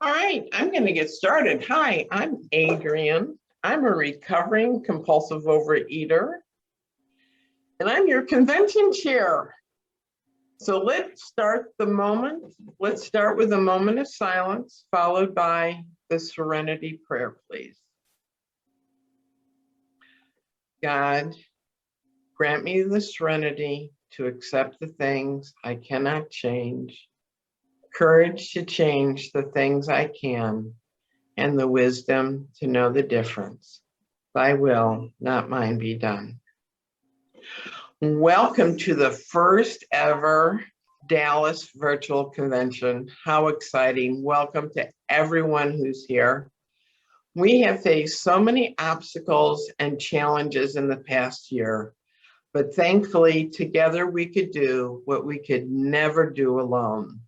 All right, I'm going to get started. Hi, I'm Adrienne. I'm a recovering compulsive overeater, and I'm your convention chair. So let's start the moment. Let's start with a moment of silence, followed by the serenity prayer, please. God, grant me the serenity to accept the things I cannot change, courage to change the things I can, and the wisdom to know the difference. Thy will, not mine, be done. Welcome to the first ever Dallas virtual convention. How exciting. Welcome to everyone who's here. We have faced so many obstacles and challenges in the past year, but thankfully together we could do what we could never do alone.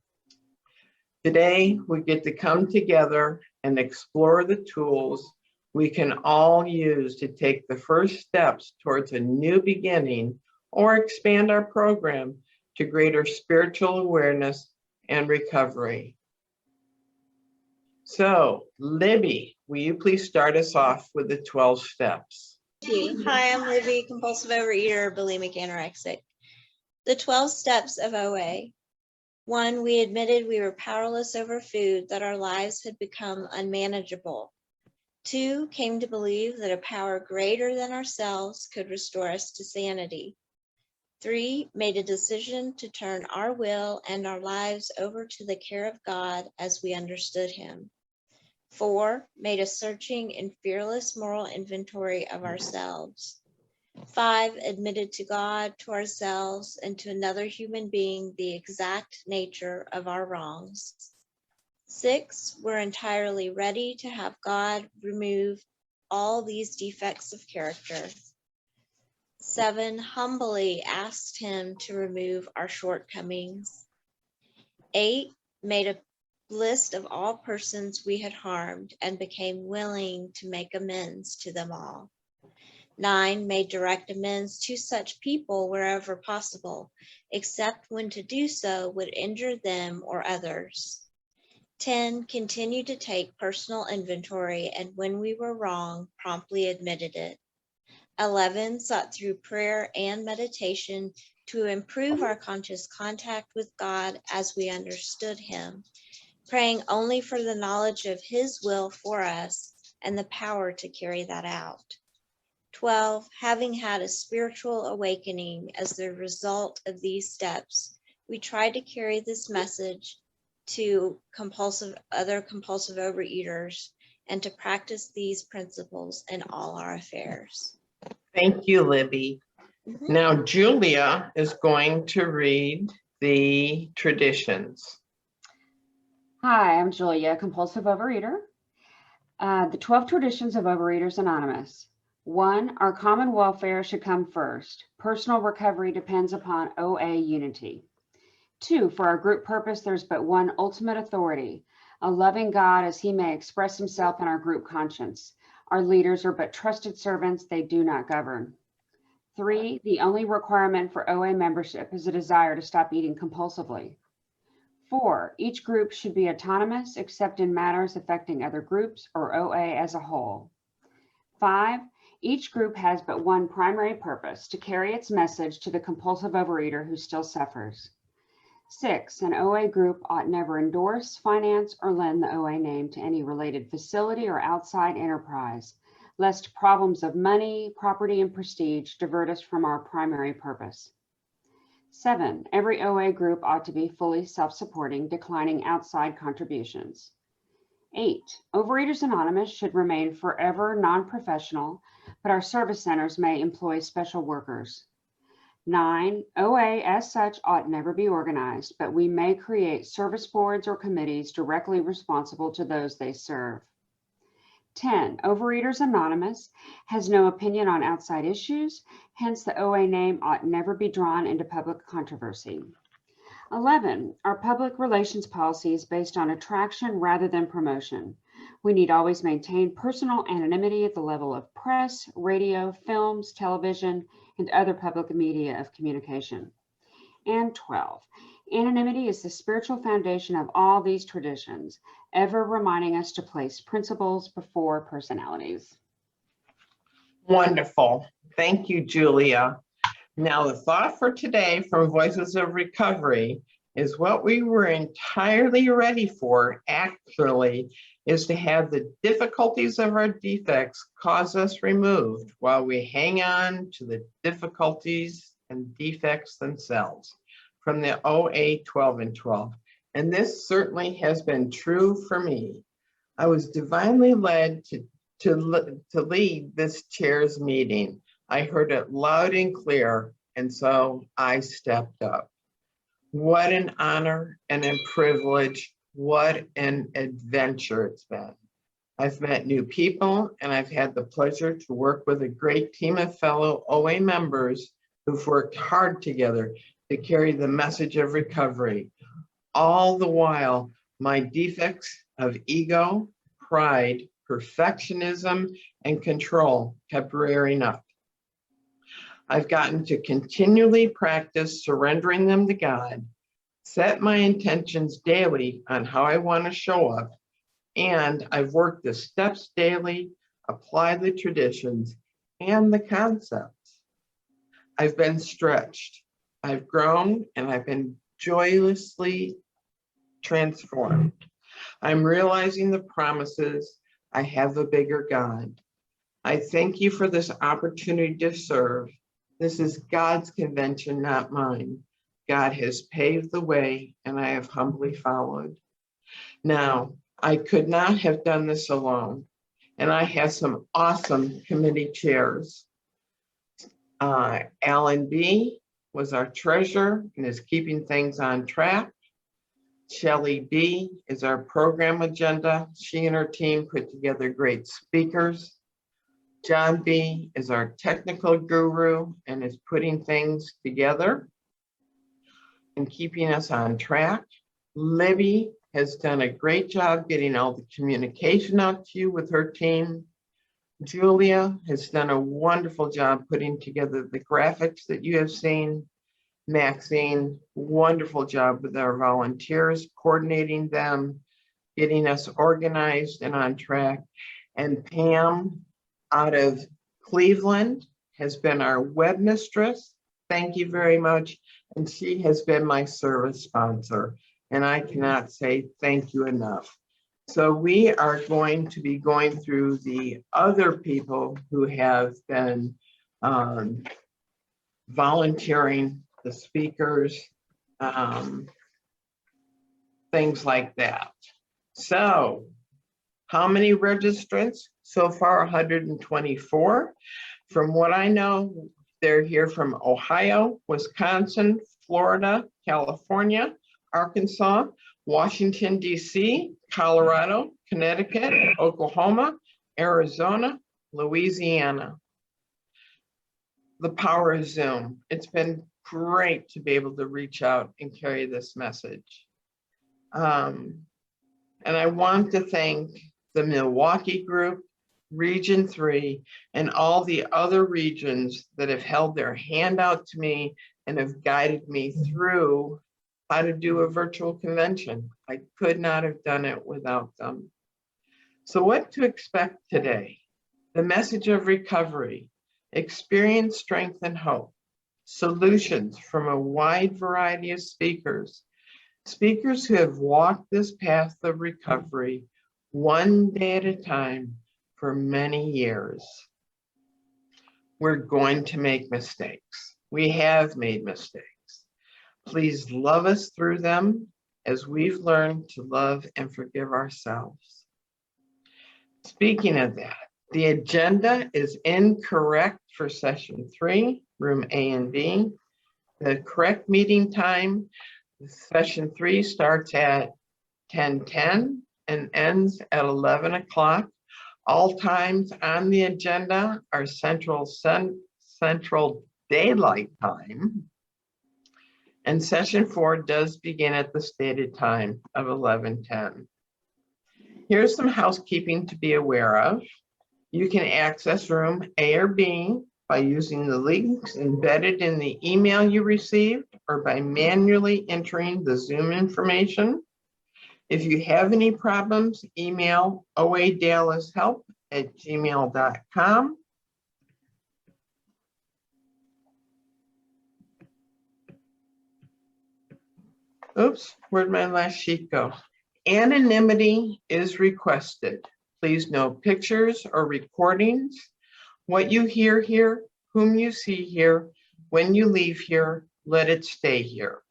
Today, we get to come together and explore the tools we can all use to take the first steps towards a new beginning or expand our program to greater spiritual awareness and recovery. So, Libby, will you please start us off with the 12 steps? Hi, I'm Libby, compulsive overeater, bulimic anorexic. The 12 steps of OA. 1, we admitted we were powerless over food, that our lives had become unmanageable. 2, came to believe that a power greater than ourselves could restore us to sanity. 3, made a decision to turn our will and our lives over to the care of God as we understood Him. 4, made a searching and fearless moral inventory of ourselves. 5, admitted to God, to ourselves, and to another human being the exact nature of our wrongs. 6, we're entirely ready to have God remove all these defects of character. 7, humbly asked Him to remove our shortcomings. 8, made a list of all persons we had harmed and became willing to make amends to them all. 9, made direct amends to such people wherever possible, except when to do so would injure them or others. 10, continued to take personal inventory, and when we were wrong, promptly admitted it. 11, sought through prayer and meditation to improve our conscious contact with God as we understood Him, praying only for the knowledge of His will for us and the power to carry that out. 12, having had a spiritual awakening as the result of these steps, we tried to carry this message to other compulsive overeaters and to practice these principles in all our affairs. Thank you, Libby. Now, Julia is going to read the traditions. Hi, I'm Julia, compulsive overeater. The 12 traditions of Overeaters Anonymous. 1, our common welfare should come first. Personal recovery depends upon OA unity. 2, for our group purpose, there's but one ultimate authority, a loving God as He may express Himself in our group conscience. Our leaders are but trusted servants, they do not govern. 3, the only requirement for OA membership is a desire to stop eating compulsively. 4, each group should be autonomous except in matters affecting other groups or OA as a whole. 5, each group has but one primary purpose, to carry its message to the compulsive overeater who still suffers. 6, an OA group ought never endorse, finance, or lend the OA name to any related facility or outside enterprise, lest problems of money, property, and prestige divert us from our primary purpose. 7, every OA group ought to be fully self-supporting, declining outside contributions. 8, Overeaters Anonymous should remain forever non-professional, but our service centers may employ special workers. 9, OA as such ought never be organized, but we may create service boards or committees directly responsible to those they serve. 10, Overeaters Anonymous has no opinion on outside issues, hence the OA name ought never be drawn into public controversy. 11, our public relations policy is based on attraction rather than promotion. We need always maintain personal anonymity at the level of press, radio, films, television, and other public media of communication. And 12, Anonymity is the spiritual foundation of all these traditions, ever reminding us to place principles before personalities. Wonderful. Thank you, Julia. Now, the thought for today from Voices of Recovery is what we were entirely ready for, actually, is to have the difficulties of our defects cause us removed while we hang on to the difficulties and defects themselves from the OA 12 and 12. And this certainly has been true for me. I was divinely led to lead this chair's meeting. I heard it loud and clear, and so I stepped up. What an honor and a privilege. What an adventure it's been. I've met new people, and I've had the pleasure to work with a great team of fellow OA members who've worked hard together to carry the message of recovery. All the while, my defects of ego, pride, perfectionism, and control kept rearing up. I've gotten to continually practice surrendering them to God, set my intentions daily on how I want to show up, and I've worked the steps daily, applied the traditions and the concepts. I've been stretched, I've grown, and I've been joyously transformed. I'm realizing the promises. I have a bigger God. I thank you for this opportunity to serve. This is God's convention, not mine. God has paved the way, and I have humbly followed. Now, I could not have done this alone, and I have some awesome committee chairs. Alan B. was our treasurer and is keeping things on track. Shelley B. is our program agenda. She and her team put together great speakers. John B. is our technical guru and is putting things together and keeping us on track. Libby has done a great job getting all the communication out to you with her team. Julia has done a wonderful job putting together the graphics that you have seen. Maxine, wonderful job with our volunteers, coordinating them, getting us organized and on track. And Pam out of Cleveland has been our web mistress. Thank you very much. And she has been my service sponsor. And I cannot say thank you enough. So we are going to be going through the other people who have been volunteering, the speakers, things like that. So how many registrants? So far, 124. From what I know, they're here from Ohio, Wisconsin, Florida, California, Arkansas, Washington, D.C., Colorado, Connecticut, Oklahoma, Arizona, Louisiana. The power of Zoom. It's been great to be able to reach out and carry this message. And I want to thank the Milwaukee group, Region 3, and all the other regions that have held their hand out to me and have guided me through how to do a virtual convention. I could not have done it without them. So what to expect today? The message of recovery, experience, strength, and hope, solutions from a wide variety of speakers, speakers who have walked this path of recovery one day at a time for many years. We're going to make mistakes. We have made mistakes. Please love us through them as we've learned to love and forgive ourselves. Speaking of that, the agenda is incorrect for session 3, room A and B. The correct meeting time, session 3 starts at 10:10 and ends at 11 o'clock. All times on the agenda are Central Daylight Time. And session 4 does begin at the stated time of 11:10. Here's some housekeeping to be aware of. You can access room A or B by using the links embedded in the email you received or by manually entering the Zoom information. If you have any problems, email oadallashelp@gmail.com. Oops, where'd my last sheet go? Anonymity is requested. Please no pictures or recordings. What you hear here, whom you see here, when you leave here, let it stay here.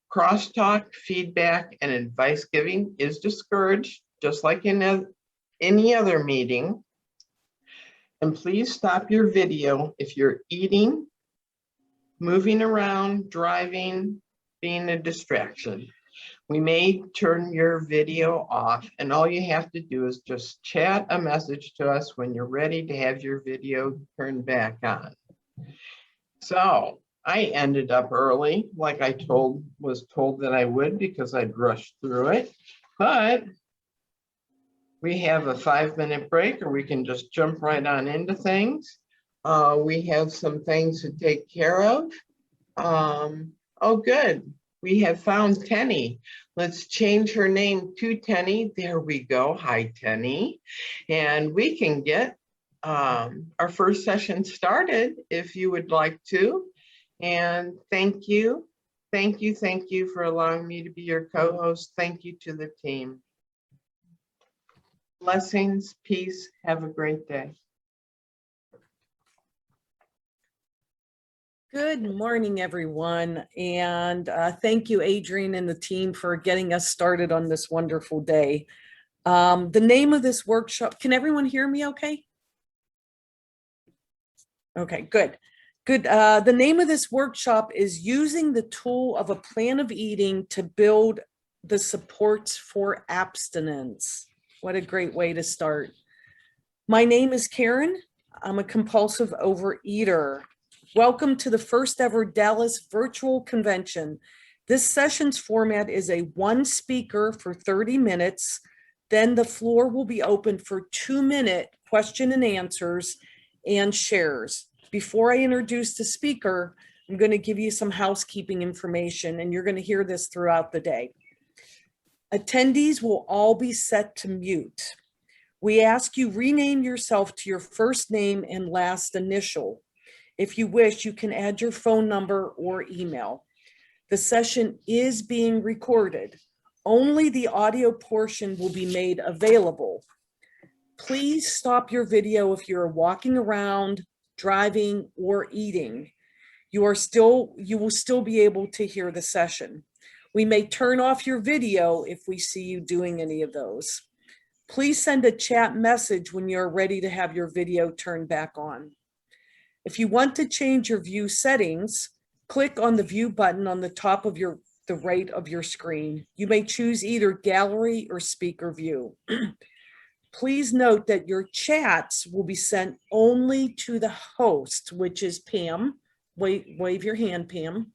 Crosstalk, feedback, and advice giving is discouraged, just like in any other meeting. And please stop your video if you're eating, moving around, driving, being a distraction. We may turn your video off, and all you have to do is just chat a message to us when you're ready to have your video turned back on. So I ended up early, like I was told that I would, because I'd rushed through it. But we have a 5-minute break, or we can just jump right on into things. We have some things to take care of. Oh, good. We have found Tennie. Let's change her name to Tennie. There we go. Hi, Tennie. And we can get our first session started if you would like to. And thank you. Thank you. Thank you for allowing me to be your co-host. Thank you to the team. Blessings, peace. Have a great day. Good morning, everyone. And thank you, Adrienne and the team, for getting us started on this wonderful day. The name of this workshop, can everyone hear me okay? Okay, good. Good. The name of this workshop is using the tool of a plan of eating to build the supports for abstinence. What a great way to start. My name is Karen. I'm a compulsive overeater. Welcome to the first ever Dallas virtual convention. This session's format is a one speaker for 30 minutes. Then the floor will be open for 2-minute question and answers and shares. Before I introduce the speaker, I'm going to give you some housekeeping information, and you're going to hear this throughout the day. Attendees will all be set to mute. We ask you rename yourself to your first name and last initial. If you wish, you can add your phone number or email. The session is being recorded. Only the audio portion will be made available. Please stop your video if you're walking around, driving, or eating. You will still be able to hear the session. We may turn off your video if we see you doing any of those. Please send a chat message when you're ready to have your video turned back on. If you want to change your view settings, click on the view button on the top of the right of your screen. You may choose either gallery or speaker view. Please note that your chats will be sent only to the host, which is Pam. Wave your hand, Pam.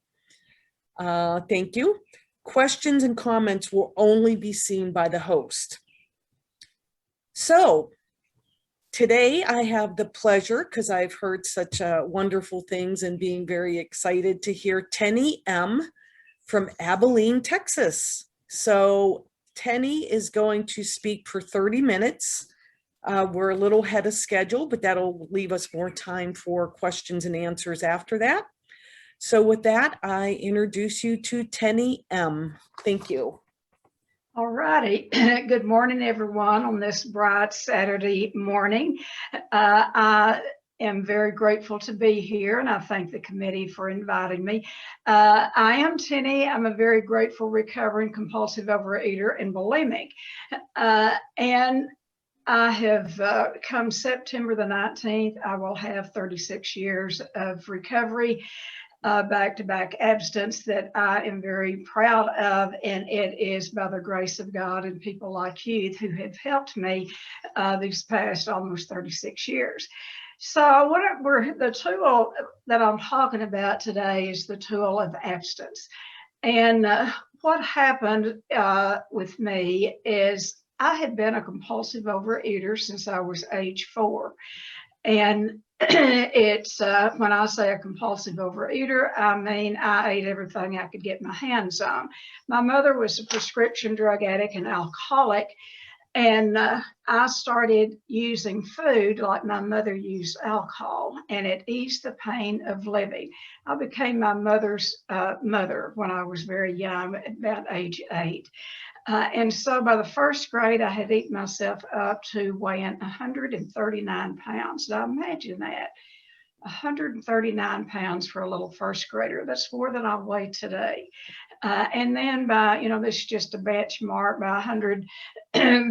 Thank you. Questions and comments will only be seen by the host. So today I have the pleasure, because I've heard such wonderful things and being very excited to hear Tennie M. from Abilene, Texas. So Tennie is going to speak for 30 minutes. We're a little ahead of schedule, but that'll leave us more time for questions and answers after that. So with that, I introduce you to Tennie M. Thank you. All righty. Good morning, everyone, on this bright Saturday morning. I am very grateful to be here, and I thank the committee for inviting me. I am Tennie. I'm a very grateful recovering compulsive overeater and bulimic. And I have come September the 19th, I will have 36 years of recovery, back-to-back abstinence that I am very proud of, and it is by the grace of God and people like you who have helped me these past almost 36 years. So the tool that I'm talking about today is the tool of abstinence. And what happened with me is I had been a compulsive overeater since I was age 4. And it's, when I say a compulsive overeater, I mean, I ate everything I could get my hands on. My mother was a prescription drug addict and alcoholic. And I started using food like my mother used alcohol, and it eased the pain of living. I became my mother's mother when I was very young, about age 8. And so by the first grade, I had eaten myself up to weighing 139 pounds. Now imagine that, 139 pounds for a little first grader. That's more than I weigh today. And then by, this is just a benchmark, by 100,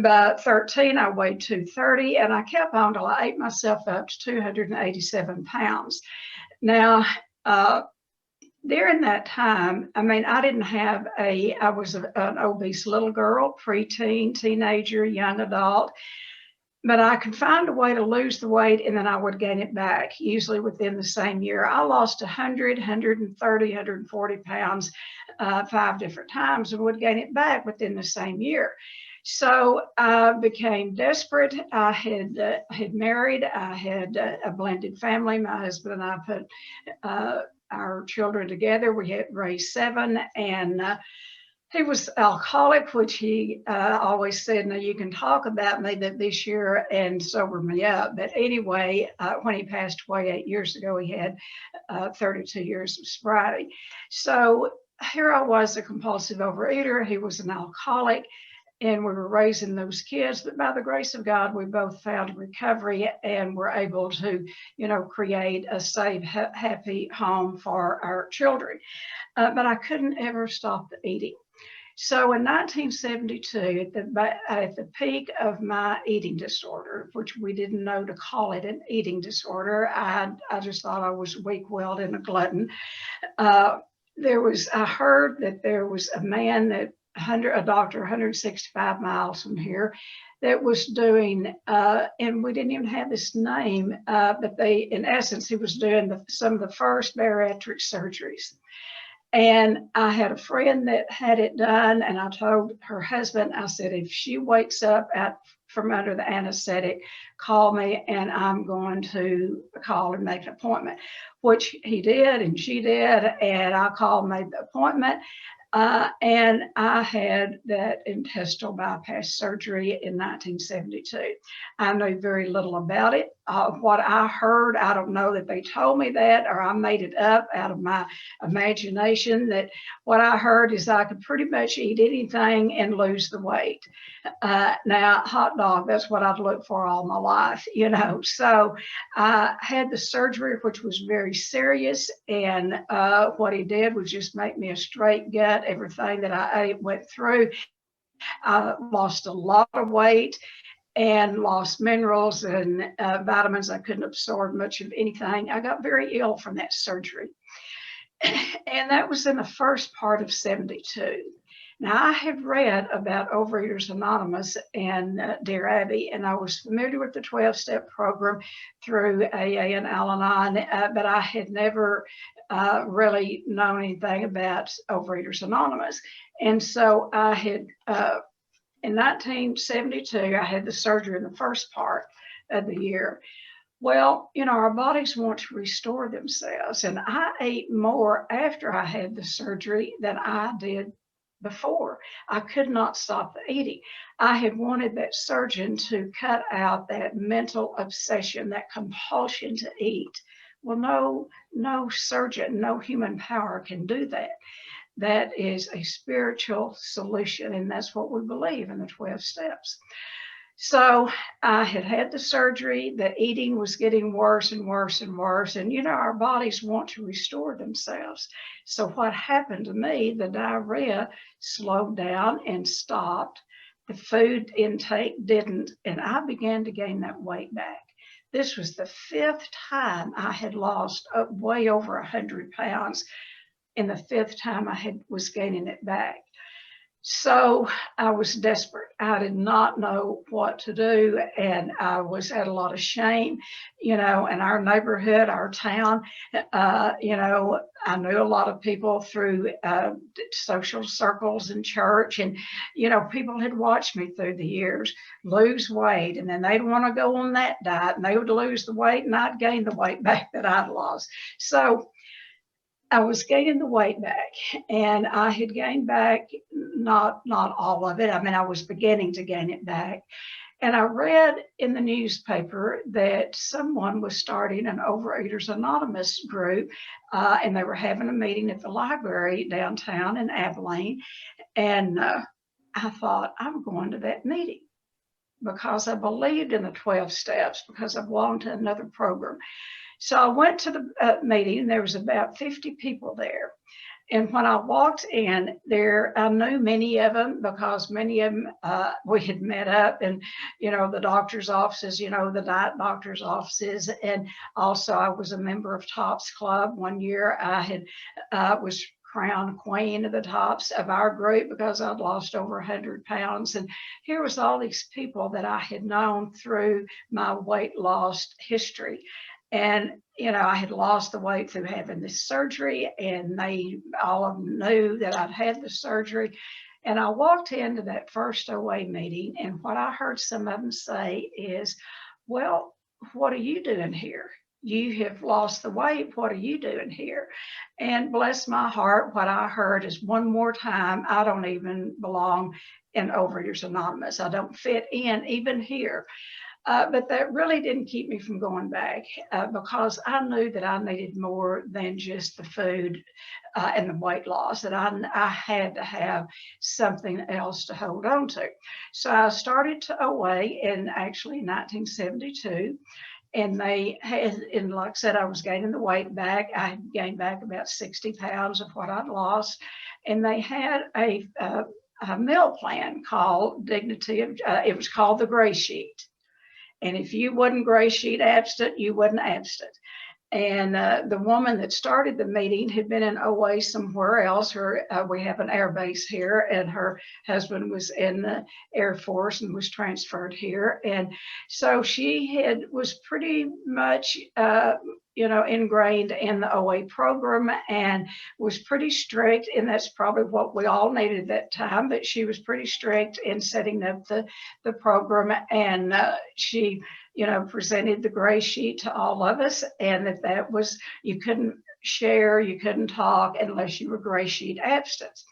by 13, I weighed 230, and I kept on till I ate myself up to 287 pounds. Now, during that time, I mean, I was an obese little girl, preteen, teenager, young adult, but I could find a way to lose the weight and then I would gain it back, usually within the same year. I lost 100, 130, 140 pounds 5 different times and would gain it back within the same year. So I became desperate. I had married. I had a blended family. My husband and I put our children together. We had raised 7, and he was alcoholic, which he always said, "Now you can talk about me that this year and sober me up." But anyway, when he passed away 8 years ago, he had 32 years of sobriety. So here I was, a compulsive overeater. He was an alcoholic, and we were raising those kids. But by the grace of God, we both found recovery and were able to, create a safe, happy home for our children. But I couldn't ever stop the eating. So in 1972, at the peak of my eating disorder, which we didn't know to call it an eating disorder, I just thought I was weak-willed and a glutton. I heard that there was a man a doctor 165 miles from here that was doing, and we didn't even have this name, but in essence, he was doing some of the first bariatric surgeries. And I had a friend that had it done, and I told her husband, I said, if she wakes up from under the anesthetic, call me and I'm going to call and make an appointment, which he did and she did. And I called, made the appointment. And I had that intestinal bypass surgery in 1972. I knew very little about it. What I heard, I don't know that they told me that, or I made it up out of my imagination, that what I heard is I could pretty much eat anything and lose the weight. Now, hot dog, that's what I've looked for all my life, So I had the surgery, which was very serious. And what he did was just make me a straight gut. Everything that I ate went through. I lost a lot of weight and lost minerals and vitamins. I couldn't absorb much of anything. I got very ill from that surgery. And that was in the first part of 72. Now, I had read about Overeaters Anonymous and Dear Abby, and I was familiar with the 12-step program through AA and Al-Anon, but I had never really known anything about Overeaters Anonymous. And so I had, in 1972, I had the surgery in the first part of the year. Well, our bodies want to restore themselves, and I ate more after I had the surgery than I did before. I could not stop the eating. I had wanted that surgeon to cut out that mental obsession, that compulsion to eat. Well, no surgeon, no human power can do that. That is a spiritual solution, and that's what we believe in the 12 steps. So I had the surgery. The eating was getting worse and worse and worse. And, our bodies want to restore themselves. So what happened to me, the diarrhea slowed down and stopped. The food intake didn't. And I began to gain that weight back. This was the 5th time I had lost way over 100 pounds. And the 5th time I was gaining it back. So I was desperate. I did not know what to do, and I had a lot of shame, in our neighborhood, our town. I knew a lot of people through social circles and church, and people had watched me through the years lose weight, and then they'd want to go on that diet, and they would lose the weight, and I'd gain the weight back that I'd lost. So I was gaining the weight back, and I had gained back not all of it. I mean, I was beginning to gain it back. And I read in the newspaper that someone was starting an Overeaters Anonymous group, and they were having a meeting at the library downtown in Abilene. And I thought, I'm going to that meeting because I believed in the 12 steps, because I belonged to another program. So I went to the meeting, and there was about 50 people there. And when I walked in there, I knew many of them because many of them we had met up in, the doctor's offices, the diet doctor's offices. And also I was a member of TOPS Club. One year I had was crowned queen of the TOPS of our group because I'd lost over 100 pounds. And here was all these people that I had known through my weight loss history. And, I had lost the weight through having this surgery, and all of them knew that I'd had the surgery. And I walked into that first OA meeting, and what I heard some of them say is, well, what are you doing here? You have lost the weight. What are you doing here? And bless my heart, what I heard is, one more time, I don't even belong in Overeaters Anonymous. I don't fit in even here. But that really didn't keep me from going back because I knew that I needed more than just the food and the weight loss, that I had to have something else to hold on to. So I started to OA in actually 1972. And they had, and like I said, I was gaining the weight back. I had gained back about 60 pounds of what I'd lost. And they had a meal plan called Dignity of, it was called the Gray Sheet. And if you wasn't gray sheet abstinent, you wasn't abstinent. And the woman that started the meeting had been in OA somewhere else. We have an air base here, and her husband was in the Air Force and was transferred here. And so she was pretty much, ingrained in the OA program and was pretty strict. And that's probably what we all needed at that time. But she was pretty strict in setting up the program. And she presented the gray sheet to all of us, and that was, you couldn't share, you couldn't talk unless you were gray sheet abstinence.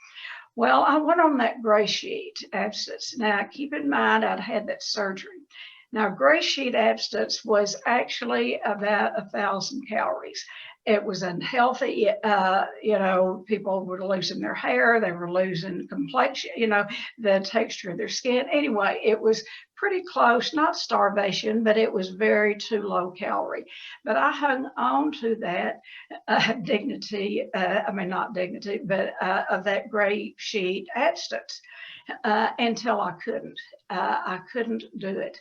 Well, I went on that gray sheet abstinence. Now, keep in mind, I'd had that surgery. Now, gray sheet abstinence was actually about 1,000 calories. It was unhealthy. People were losing their hair. They were losing complexion, the texture of their skin. Anyway, it was pretty close, not starvation, but it was very too low calorie. But I hung on to that dignity, not dignity, but of that gray sheet abstinence until I couldn't. I couldn't do it.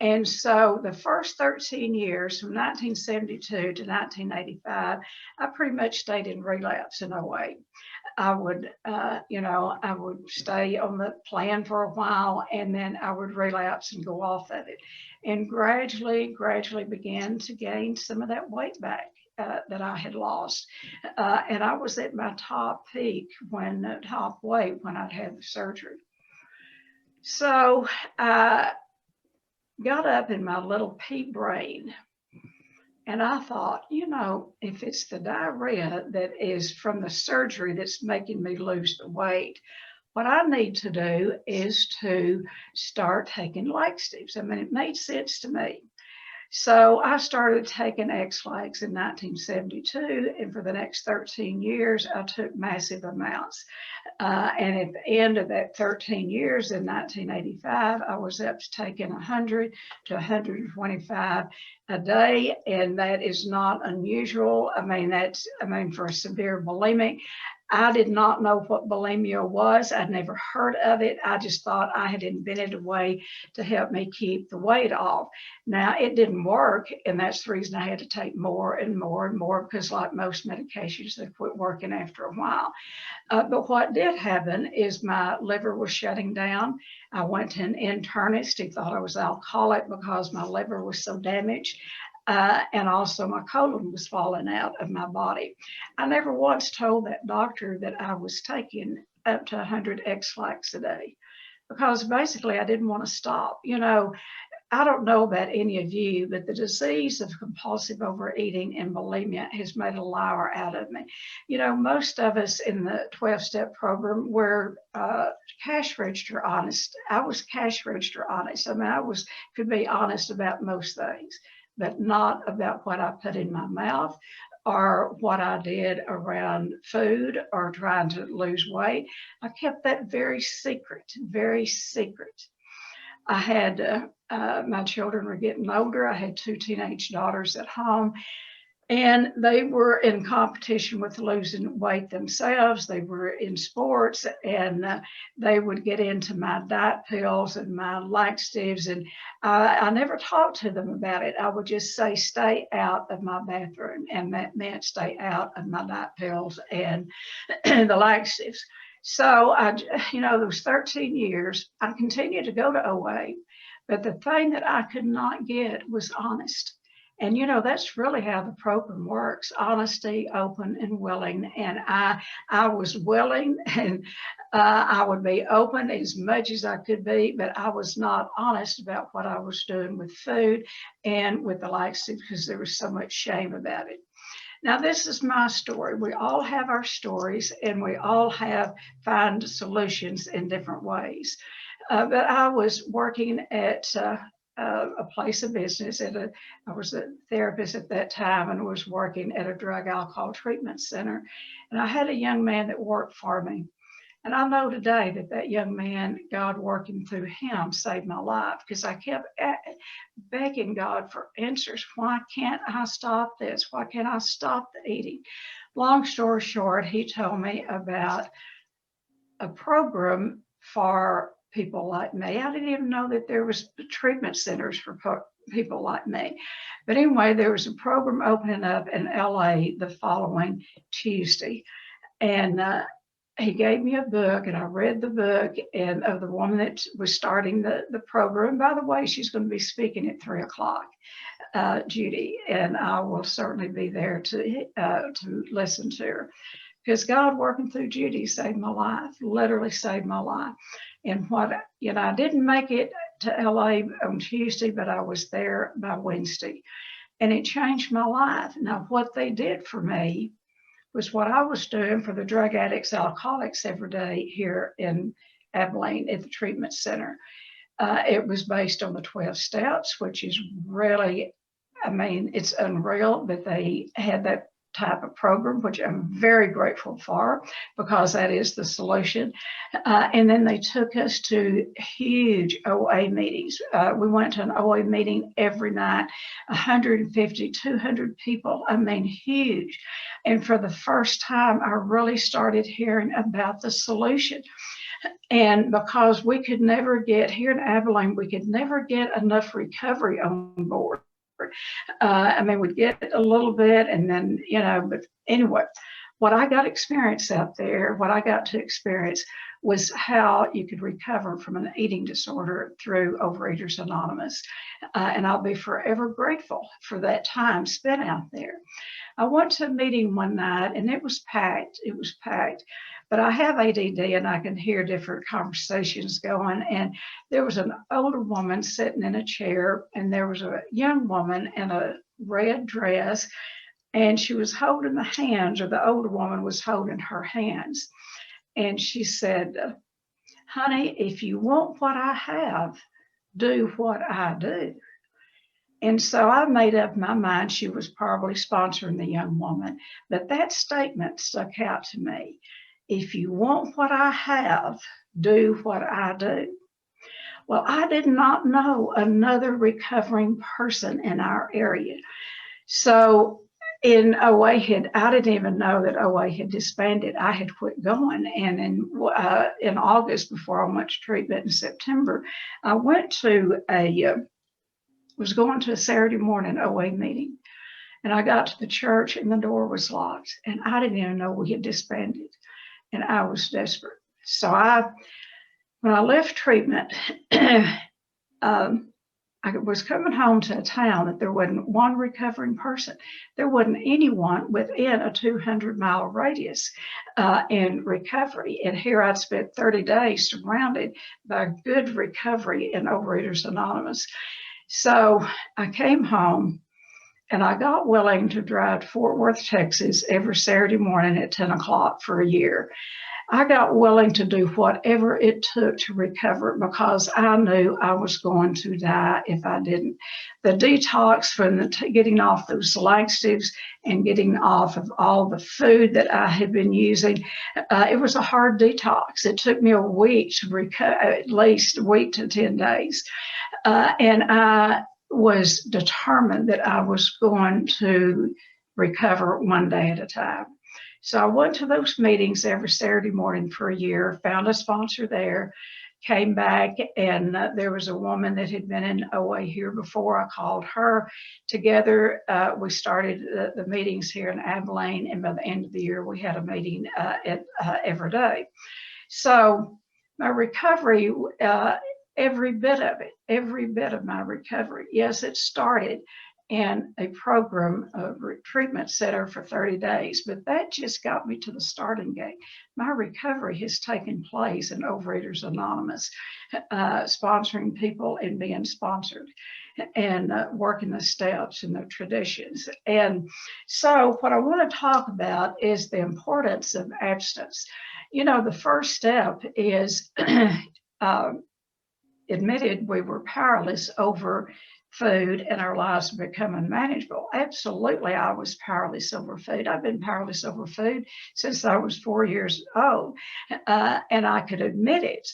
And so the first 13 years, from 1972 to 1985, I pretty much stayed in relapse in OA. I would stay on the plan for a while, and then I would relapse and go off of it, and gradually began to gain some of that weight back that I had lost. And I was at my top peak top weight when I'd had the surgery. So I got up in my little pea brain, and I thought, if it's the diarrhea that is from the surgery that's making me lose the weight, what I need to do is to start taking laxatives. It made sense to me. So I started taking X-Lax in 1972, and for the next 13 years, I took massive amounts. And at the end of that 13 years, in 1985, I was up to taking 100 to 125 a day, and that is not unusual. For a severe bulimic. I did not know what bulimia was. I'd never heard of it. I just thought I had invented a way to help me keep the weight off. Now, it didn't work, and that's the reason I had to take more and more and more, because like most medications, they quit working after a while. But what did happen is my liver was shutting down. I went to an internist. He thought I was alcoholic because my liver was so damaged. And also my colon was falling out of my body. I never once told that doctor that I was taking up to 100 X-lax a day, because basically I didn't want to stop. You know, I don't know about any of you, but the disease of compulsive overeating and bulimia has made a liar out of me. You know, most of us in the 12-step program were cash register honest. I was cash register honest. I mean, could be honest about most things, but not about what I put in my mouth or what I did around food or trying to lose weight. I kept that very secret, very secret. I had, my children were getting older. I had 2 teenage daughters at home, and they were in competition with losing weight themselves. They were in sports, and they would get into my diet pills and my laxatives, and I never talked to them about it. I would just say, stay out of my bathroom, and that meant stay out of my diet pills and the laxatives. So there was 13 years. I continued to go to OA, but the thing that I could not get was honest. And, that's really how the program works: honesty, open, and willing. And I was willing, and I would be open as much as I could be, but I was not honest about what I was doing with food and with the laxative, because there was so much shame about it. Now, this is my story. We all have our stories, and we all find solutions in different ways. But I was working at a place of business. I was a therapist at that time and was working at a drug alcohol treatment center. And I had a young man that worked for me. And I know today that young man, God working through him, saved my life, because I kept begging God for answers. Why can't I stop this? Why can't I stop the eating? Long story short, he told me about a program for people like me. I didn't even know that there was treatment centers for people like me. But anyway, there was a program opening up in LA the following Tuesday. And he gave me a book, and I read the book, and of the woman that was starting the program. By the way, she's going to be speaking at 3:00, Judy, and I will certainly be there to listen to her, because God working through Judy saved my life, literally saved my life. And I didn't make it to LA on Tuesday, but I was there by Wednesday, and it changed my life. Now, what they did for me was what I was doing for the drug addicts, alcoholics every day here in Abilene at the treatment center. It was based on the 12 steps, which is really, it's unreal that they had that type of program, which I'm very grateful for, because that is the solution. And then they took us to huge OA meetings. We went to an OA meeting every night, 150, 200 people, huge. And for the first time, I really started hearing about the solution. And because we could never get, here in Abilene, we could never get enough recovery on board. We'd get a little bit, and then, but anyway, what I got experience out there, what I got to experience was how you could recover from an eating disorder through Overeaters Anonymous. And I'll be forever grateful for that time spent out there. I went to a meeting one night, and it was packed. It was packed. But I have ADD, and I can hear different conversations going. And there was an older woman sitting in a chair, and there was a young woman in a red dress, and she was holding the hands, or the older woman was holding her hands. And she said, honey, if you want what I have, do what I do. And so I made up my mind she was probably sponsoring the young woman. But that statement stuck out to me. If you want what I have, do what I do. Well, I did not know another recovering person in our area. So in OA I didn't even know that OA had disbanded. I had quit going. And in August, before I went to treatment in September, I went to was going to a Saturday morning OA meeting. And I got to the church and the door was locked. And I didn't even know we had disbanded. And I was desperate. So when I left treatment, I was coming home to a town that there wasn't one recovering person. There wasn't anyone within a 200-mile radius in recovery. And here I'd spent 30 days surrounded by good recovery in Overeaters Anonymous. So I came home and I got willing to drive to Fort Worth, Texas every Saturday morning at 10 o'clock for a year. I got willing to do whatever it took to recover because I knew I was going to die if I didn't. The detox from getting off those laxatives and getting off of all the food that I had been using, it was a hard detox. It took me a week to recover, at least a week to 10 days. And I was determined that I was going to recover one day at a time. So I went to those meetings every Saturday morning for a year, found a sponsor there, came back, and there was a woman that had been in OA here before. I called her. Together, we started the meetings here in Abilene, and by the end of the year, we had a meeting every day. So my recovery, every bit of my recovery, yes, it started in a program of treatment center for 30 days, but that just got me to the starting gate. My recovery has taken place in Overeaters Anonymous, sponsoring people and being sponsored and working the steps and the traditions. And so what I want to talk about is the importance of abstinence. You know, the first step is admitted we were powerless over food and our lives become unmanageable. Absolutely, I was powerless over food. I've been powerless over food since I was 4 years old, and I could admit it.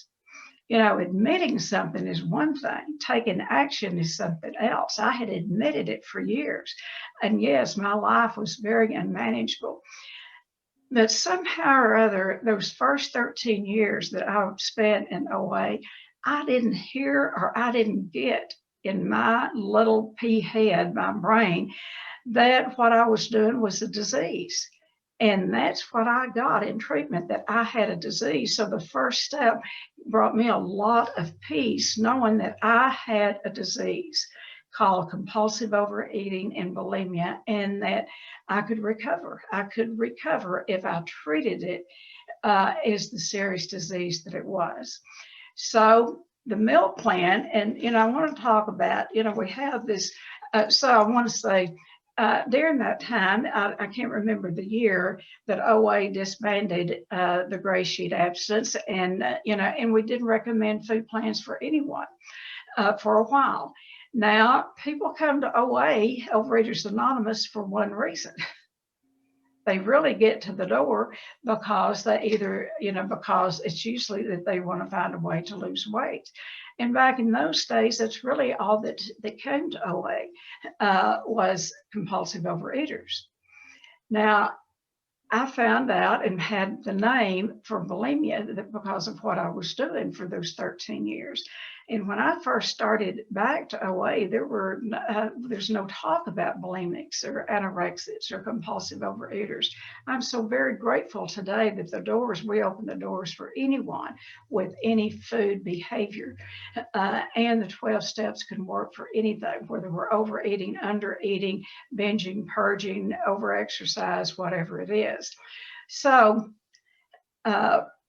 You know, admitting something is one thing. Taking action is something else. I had admitted it for years. And yes, my life was very unmanageable. But somehow or other, those first 13 years that I spent in OA, I didn't hear or I didn't get in my little pea head, my brain, that what I was doing was a disease. And that's what I got in treatment, that I had a disease. So the first step brought me a lot of peace, knowing that I had a disease called compulsive overeating and bulimia, and that I could recover. I could recover if I treated it as the serious disease that it was. So the meal plan, and, you know, I want to talk about, you know, we have this, so I want to say, during that time, I can't remember the year that OA disbanded the gray sheet abstinence, and, you know, and we didn't recommend food plans for anyone for a while. Now, people come to OA, Overeaters Anonymous, for one reason. They really get to the door because they either, you know, because it's usually that they want to find a way to lose weight. And back in those days, that's really all that came to OA was compulsive overeaters. Now, I found out and had the name for bulimia because of what I was doing for those 13 years. And when I first started back to OA, there's no talk about bulimics or anorexics or compulsive overeaters. I'm so very grateful today that we open the doors for anyone with any food behavior. And the 12 steps can work for anything, whether we're overeating, undereating, binging, purging, overexercise, whatever it is. So,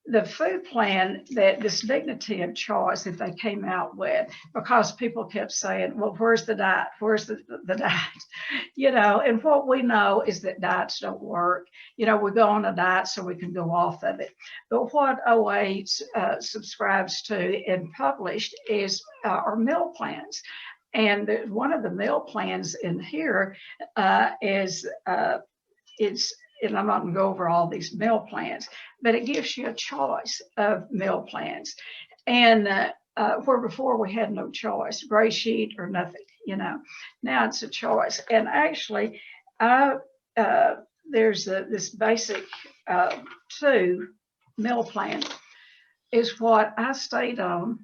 the food plan, that this dignity of choice that they came out with, because people kept saying, well, where's the diet? Where's the diet? You know, and what we know is that diets don't work. You know, we go on a diet so we can go off of it. But what OA subscribes to and published is our meal plans. And one of the meal plans in here is and I'm not going to go over all these meal plans, but it gives you a choice of meal plans. And where before we had no choice, gray sheet or nothing, you know, now it's a choice. And actually, I there's this basic 2 meal plan is what I stayed on.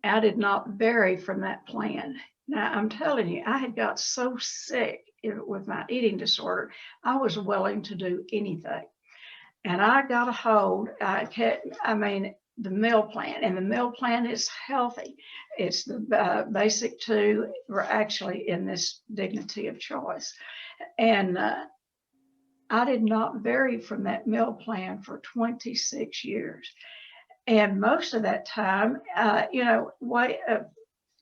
I did not vary from that plan. Now, I'm telling you, I had got so sick with my eating disorder, I was willing to do anything. And I got a hold, the meal plan, and the meal plan is healthy. It's the basic 2, we're actually in this dignity of choice. And I did not vary from that meal plan for 26 years. And most of that time,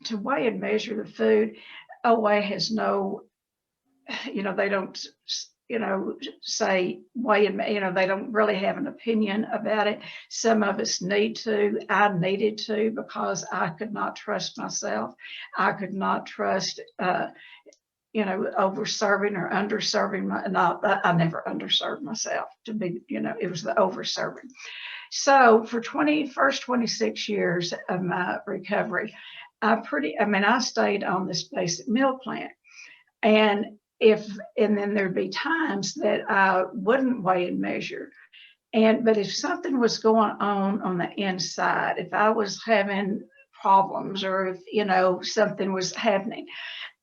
to weigh and measure the food, OA has no, they don't, say weigh and, they don't really have an opinion about it. Some of us need to. I needed to because I could not trust myself. I could not trust, over-serving or under-serving. I never underserved myself to be, it was the over-serving. So for 26 years of my recovery, I stayed on this basic meal plan. And then there'd be times that I wouldn't weigh and measure. But if something was going on the inside, if I was having problems or if, something was happening,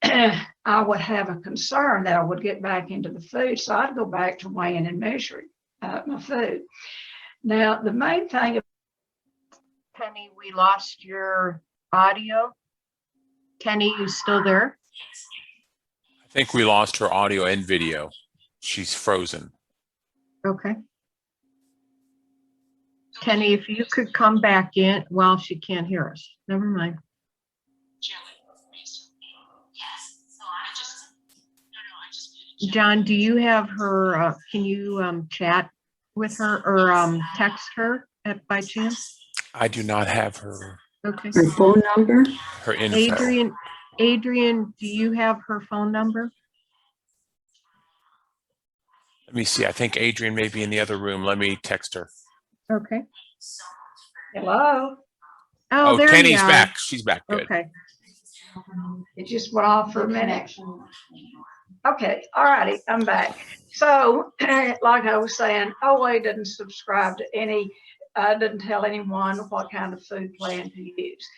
I would have a concern that I would get back into the food. So I'd go back to weighing and measuring my food. Now, the main thing. Tennie, we lost your audio. Tennie, you still there? I think we lost her audio and video. She's frozen. Okay. Tennie, if you could come back in, well, she can't hear us. Never mind. John, do you have her, can you chat with her or text her by chance? I do not have her, Okay. Her phone number? her info. Adrian, do you have her phone number? Let me see. I think Adrian may be in the other room. Let me text her. Okay. Hello? Oh, there you Tennie's are. back. She's back. Good. Okay. It just went off for a minute. Okay, all righty, I'm back. So, like I was saying, OA didn't subscribe to any, didn't tell anyone what kind of food plan to use.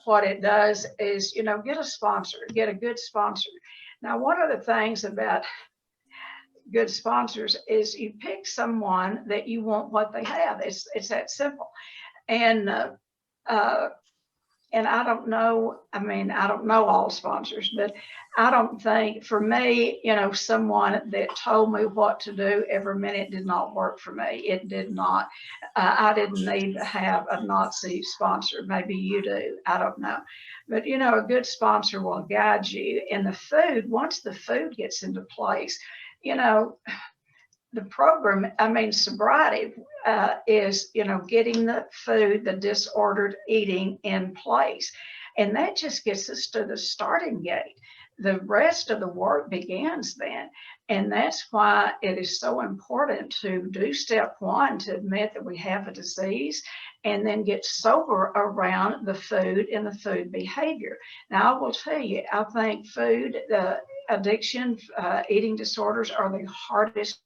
What it does is, get a sponsor, get a good sponsor. Now, one of the things about good sponsors is you pick someone that you want what they have. It's that simple. And I don't know, I don't know all sponsors, but I don't think for me, someone that told me what to do every minute did not work for me. It did not. I didn't need to have a Nazi sponsor. Maybe you do. I don't know. But, a good sponsor will guide you. And the food, once the food gets into place, the program, sobriety is, getting the food, the disordered eating in place. And that just gets us to the starting gate. The rest of the work begins then. And that's why it is so important to do step 1, to admit that we have a disease, and then get sober around the food and the food behavior. Now, I will tell you, I think food, addiction, eating disorders are the hardest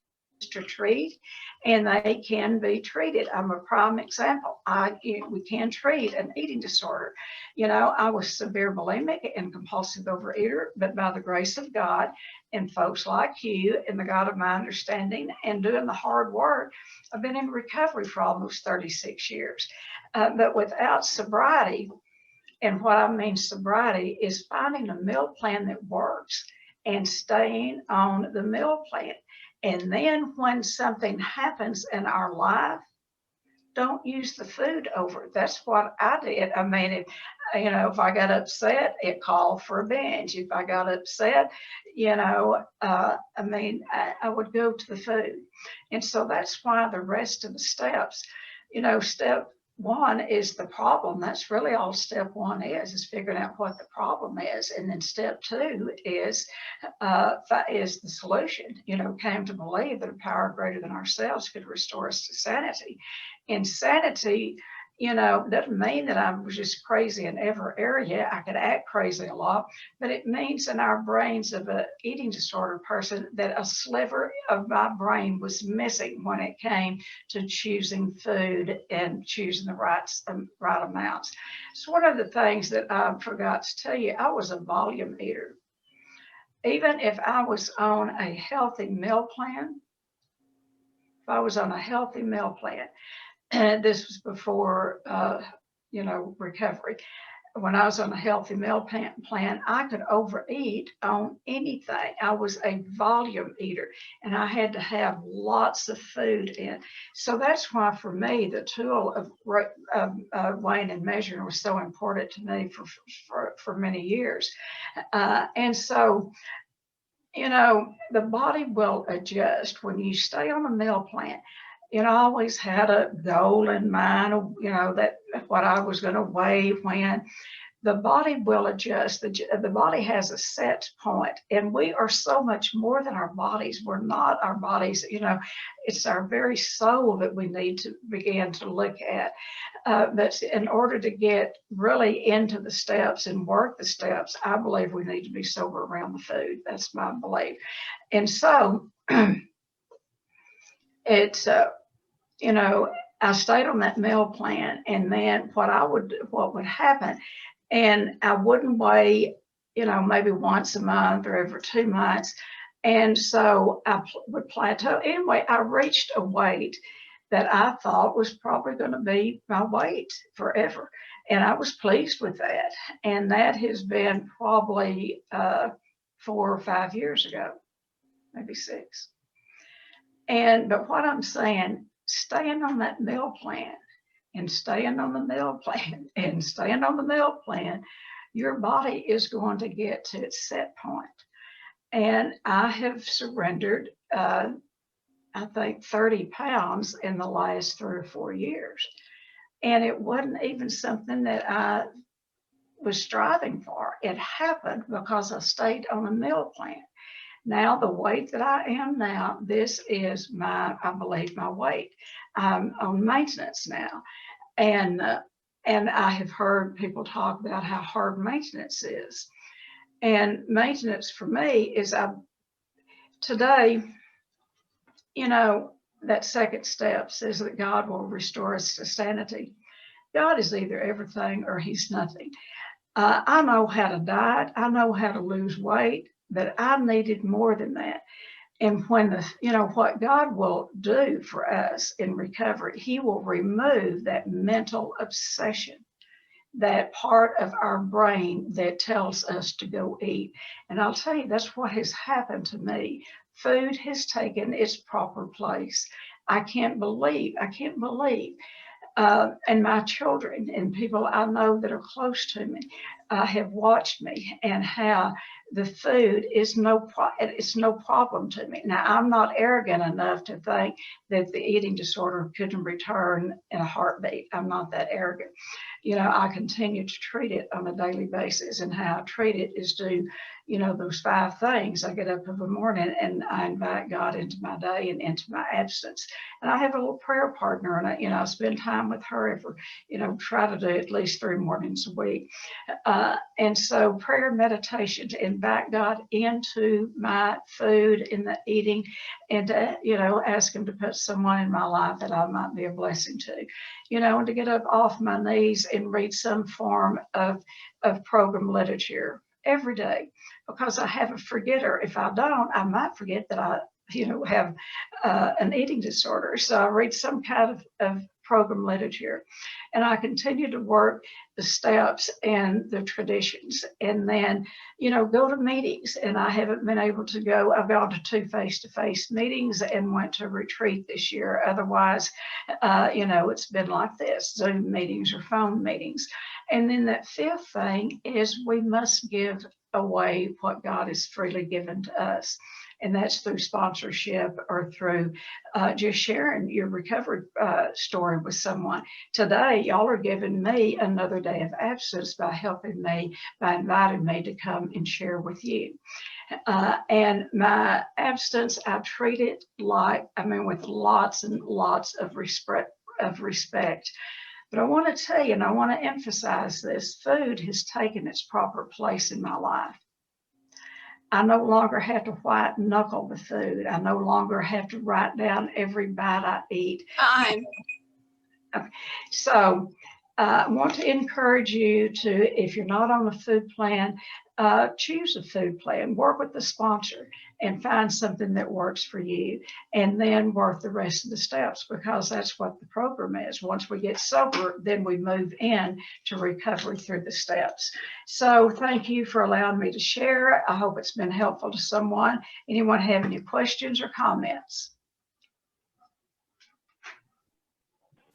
to treat, and they can be treated. I'm a prime example. We can treat an eating disorder. I was severe bulimic and compulsive overeater, but by the grace of God and folks like you and the God of my understanding and doing the hard work, I've been in recovery for almost 36 years. But without sobriety, and what I mean sobriety is finding a meal plan that works and staying on the meal plan. And then when something happens in our life, don't use the food over it. That's what I did. If I got upset, it called for a binge. If I got upset, I would go to the food. And so that's why the rest of the steps, step 1 is the problem. That's really all step 1 is figuring out what the problem is. And then step 2 is the solution. Came to believe that a power greater than ourselves could restore us to sanity. And sanity, doesn't mean that I was just crazy in every area. I could act crazy a lot, but it means in our brains of an eating disorder person that a sliver of my brain was missing when it came to choosing food and choosing the right amounts. So one of the things that I forgot to tell you, I was a volume eater. Even if I was on a healthy meal plan, and this was before, recovery. When I was on a healthy meal plan, I could overeat on anything. I was a volume eater and I had to have lots of food in. So that's why for me, the tool of weighing and measuring was so important to me for many years. And so, the body will adjust when you stay on a meal plan. I always had a goal in mind, that what I was going to weigh when. The body will adjust. The body has a set point, and we are so much more than our bodies. We're not our bodies. It's our very soul that we need to begin to look at. But in order to get really into the steps and work the steps, I believe we need to be sober around the food. That's my belief. And so it's, I stayed on that meal plan, and then what would happen, and I wouldn't weigh, maybe once a month or every 2 months. And so I would plateau. Anyway, I reached a weight that I thought was probably going to be my weight forever. And I was pleased with that. And that has been probably 4 or 5 years ago, maybe 6. But what I'm saying, staying on that meal plan and staying on the meal plan and staying on the meal plan, your body is going to get to its set point. And I have surrendered, I think 30 pounds in the last 3 or 4 years. And it wasn't even something that I was striving for. It happened because I stayed on a meal plan. Now, the weight that I am now, this is I believe my weight. I'm on maintenance now. And I have heard people talk about how hard maintenance is. And maintenance for me is today, that second step says that God will restore us to sanity. God is either everything or he's nothing. I know how to diet. I know how to lose weight, but I needed more than that. And when what God will do for us in recovery, he will remove that mental obsession, that part of our brain that tells us to go eat. And I'll tell you, that's what has happened to me. Food has taken its proper place. I can't believe, and my children and people I know that are close to me have watched me, and how the food is it's no problem to me. Now, I'm not arrogant enough to think that the eating disorder couldn't return in a heartbeat. I'm not that arrogant. I continue to treat it on a daily basis, and how I treat it is do, those 5 things. I get up in the morning and I invite God into my day and into my absence. And I have a little prayer partner, and I spend time with her every, try to do at least 3 mornings a week. And so prayer and meditation to invite God into my food, in the eating, and to, ask him to put someone in my life that I might be a blessing to, and to get up off my knees and read some form of program literature every day, because I have a forgetter. If I don't, I might forget that I, have an eating disorder. So I read some kind of program literature, and I continue to work the steps and the traditions, and then, go to meetings. And I haven't been able to go. I've gone to 2 face-to-face meetings and went to a retreat this year. Otherwise, it's been like this, Zoom meetings or phone meetings. And then that 5th thing is we must give away what God has freely given to us. And that's through sponsorship or through just sharing your recovery story with someone. Today, y'all are giving me another day of absence by helping me, by inviting me to come and share with you. And my absence, I treat it with lots and lots of respect. But I want to tell you, and I want to emphasize this, food has taken its proper place in my life. I no longer have to white knuckle the food. I no longer have to write down every bite I eat. So I want to encourage you to, if you're not on a food plan, choose a food plan, work with the sponsor and find something that works for you, and then work the rest of the steps, because that's what the program is. Once we get sober, then we move in to recovery through the steps. So thank you for allowing me to share. I hope it's been helpful to someone. Anyone have any questions or comments?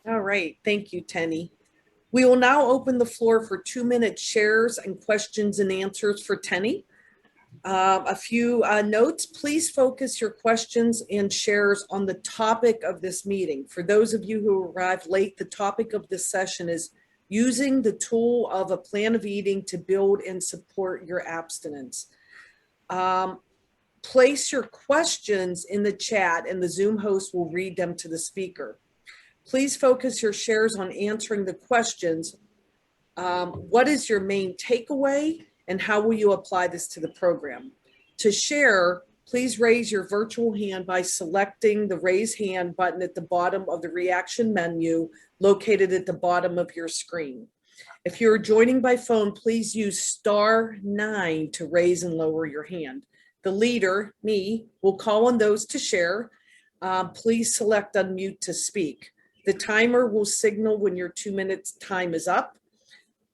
All right, thank you, Tennie. We will now open the floor for 2-minute shares and questions and answers for Tennie. A few notes, please focus your questions and shares on the topic of this meeting. For those of you who arrived late, the topic of this session is using the tool of a plan of eating to build and support your abstinence. Place your questions in the chat and the Zoom host will read them to the speaker. Please focus your shares on answering the questions. What is your main takeaway and how will you apply this to the program? To share, please raise your virtual hand by selecting the raise hand button at the bottom of the reaction menu located at the bottom of your screen. If you're joining by phone, please use *9 to raise and lower your hand. The leader, me, will call on those to share. Please select unmute to speak. The timer will signal when your 2 minutes time is up.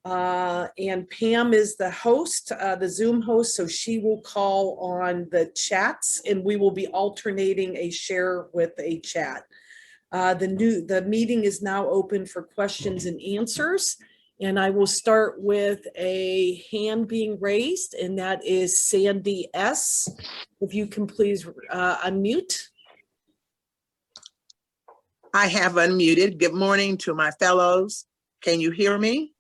And Pam is the host, the Zoom host, so she will call on the chats and we will be alternating a share with a chat. The meeting is now open for questions and answers. And I will start with a hand being raised, and that is Sandy S. If you can please unmute. I have unmuted. Good morning to my fellows. Can you hear me?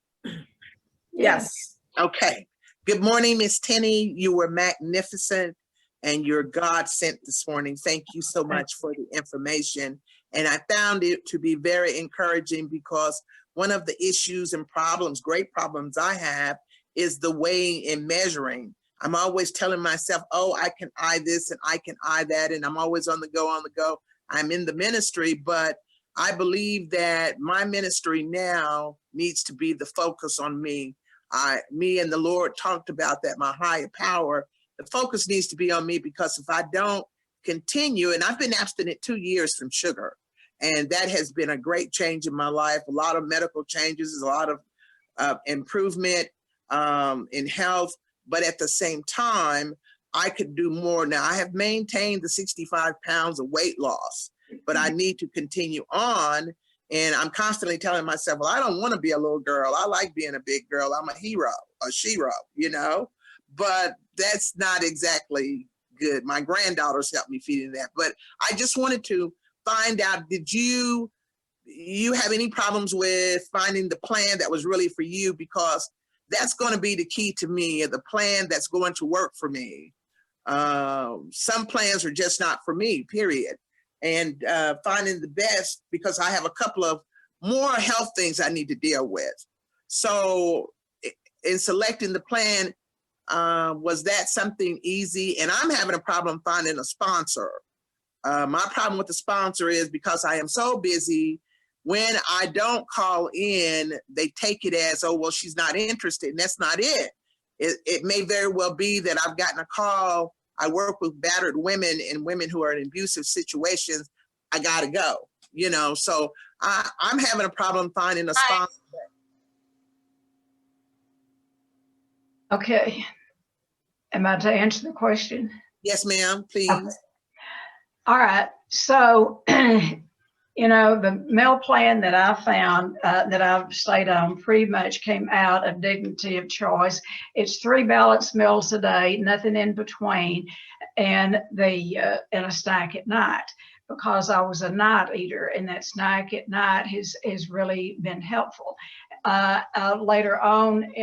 Yes. Okay. Good morning, Miss Tennie. You were magnificent and you're God sent this morning. Thank you so much for the information. And I found it to be very encouraging because one of the issues and problems, great problems I have, is the weighing and measuring. I'm always telling myself, oh, I can eye this and I can eye that. And I'm always on the go. I'm in the ministry, but I believe that my ministry now needs to be the focus on me. Me and the Lord talked about that, my higher power. The focus needs to be on me, because if I don't continue, and I've been abstinent 2 years from sugar, and that has been a great change in my life, a lot of medical changes, a lot of improvement in health, but at the same time, I could do more. Now, I have maintained the 65 pounds of weight loss, but I need to continue on. And I'm constantly telling myself, well, I don't want to be a little girl. I like being a big girl. I'm a hero, a shero, you know, but that's not exactly good. My granddaughters helped me feeding that. But I just wanted to find out, did you have any problems with finding the plan that was really for you? Because that's going to be the key to me, the plan that's going to work for me. Some plans are just not for me, period. And finding the best, because I have a couple of more health things I need to deal with. So in selecting the plan, was that something easy? And I'm having a problem finding a sponsor. My problem with the sponsor is because I am so busy, when I don't call in, they take it as, oh, well, she's not interested. And that's not it. It may very well be that I've gotten a call. I work with battered women and women who are in abusive situations. I gotta go, you know, so I'm having a problem finding a sponsor. Okay. Am I to answer the question? Yes, ma'am, please. Okay. All right. So, you know, the meal plan that I found, that I've stayed on, pretty much came out of dignity of choice. It's 3 balanced meals a day, nothing in between, and and a snack at night, because I was a night eater, and that snack at night has really been helpful. Later on,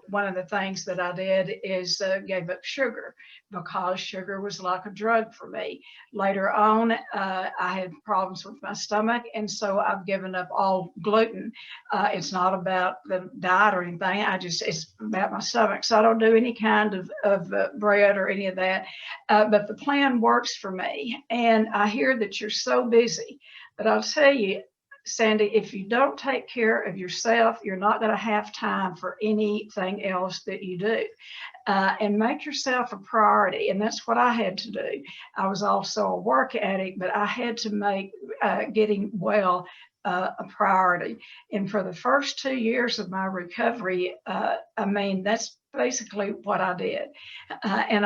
one of the things that I did is gave up sugar because sugar was like a drug for me. Later on, I had problems with my stomach, and so I've given up all gluten. It's not about the diet or anything. It's about my stomach. So I don't do any kind of bread or any of that. But the plan works for me. And I hear that you're so busy, but I'll tell you, Sandy, if you don't take care of yourself, you're not going to have time for anything else that you do. And make yourself a priority. And that's what I had to do. I was also a work addict, but I had to make getting well a priority. And for the first 2 years of my recovery, that's basically what I did. And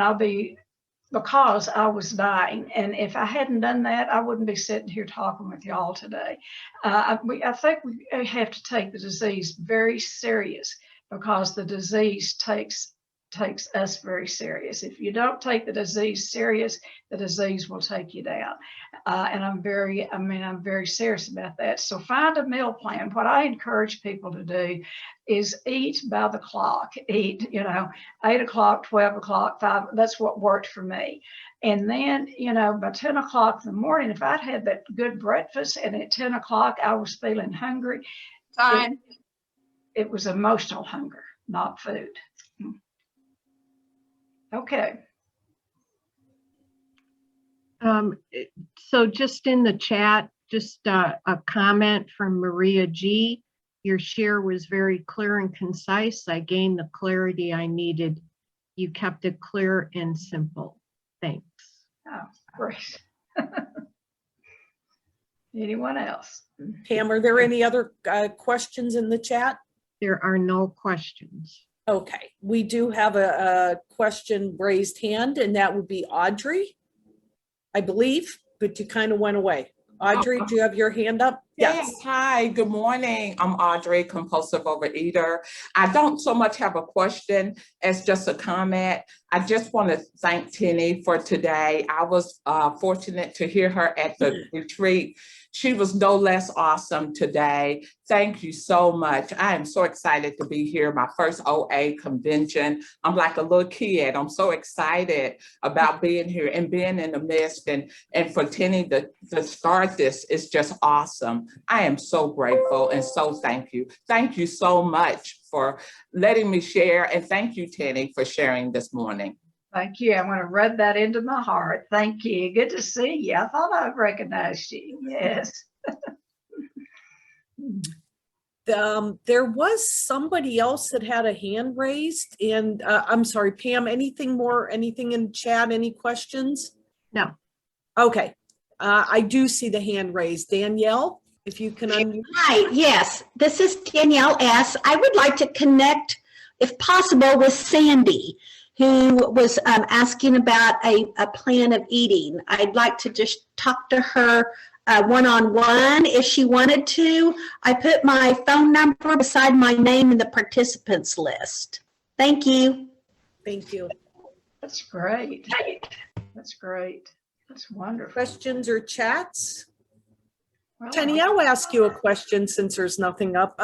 because I was dying. And if I hadn't done that, I wouldn't be sitting here talking with y'all today. I think we have to take the disease very serious, because the disease takes us very serious. If you don't take the disease serious, the disease will take you down. And I'm very serious about that. So find a meal plan. What I encourage people to do is eat by the clock. Eat, 8 o'clock, 12 o'clock, 5. That's what worked for me. And then, by 10 o'clock in the morning, if I'd had that good breakfast and at 10 o'clock I was feeling hungry, it was emotional hunger, not food. Okay. So just in the chat, just a comment from Maria G. Your share was very clear and concise. I gained the clarity I needed. You kept it clear and simple. Thanks. Oh, great. Anyone else? Pam, are there any other questions in the chat? There are no questions. Okay, we do have a question raised hand, and that would be Audrey, I believe, but you kind of went away. Audrey, do you have your hand up? Yes. Hi, good morning. I'm Audrey, compulsive overeater. I don't so much have a question as just a comment. I just want to thank Tennie for today. I was fortunate to hear her at the retreat. She was no less awesome today. Thank you so much. I am so excited to be here, my first OA convention. I'm like a little kid. I'm so excited about being here and being in the midst, and for Tennie to start this is just awesome. I am so grateful and so thank you. Thank you so much for letting me share, and thank you, Tennie, for sharing this morning. Thank you. I'm going to read that into my heart. Thank you. Good to see you. I thought I recognized you. Yes. There was somebody else that had a hand raised, and I'm sorry, Pam, anything in chat, any questions? No. Okay. I do see the hand raised. Danielle, if you can unmute. Hi, yes, this is Danielle S. I would like to connect, if possible, with Sandy, who was asking about a plan of eating. I'd like to just talk to her one-on-one if she wanted to. I put my phone number beside my name in the participants list. Thank you. Thank you. That's great. That's great. That's wonderful. Questions or chats? Well, Tennie, I'll ask you a question since there's nothing up.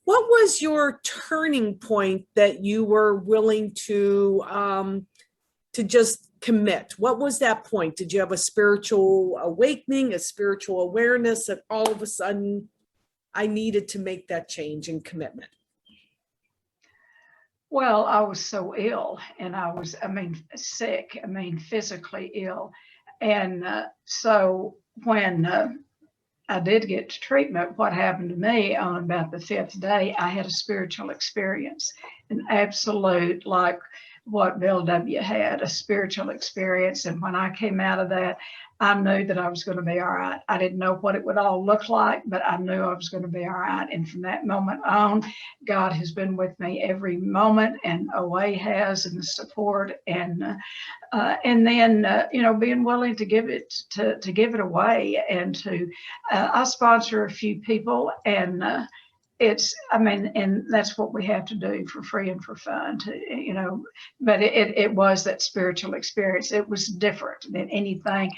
What was your turning point that you were willing to just commit? What was that point? Did you have a spiritual awakening, a spiritual awareness that all of a sudden I needed to make that change in commitment? Well, I was so ill, and sick, physically ill. And so when I did get to treatment, what happened to me on about the 5th day, I had a spiritual experience, an absolute, like what Bill W. had, a spiritual experience. And when I came out of that, I knew that I was going to be all right. I didn't know what it would all look like, but I knew I was going to be all right. And from that moment on, God has been with me every moment, and OA has, and the support, and then being willing to give it away, and I sponsor a few people, and and that's what we have to do for free and for fun, but it was that spiritual experience. It was different than anything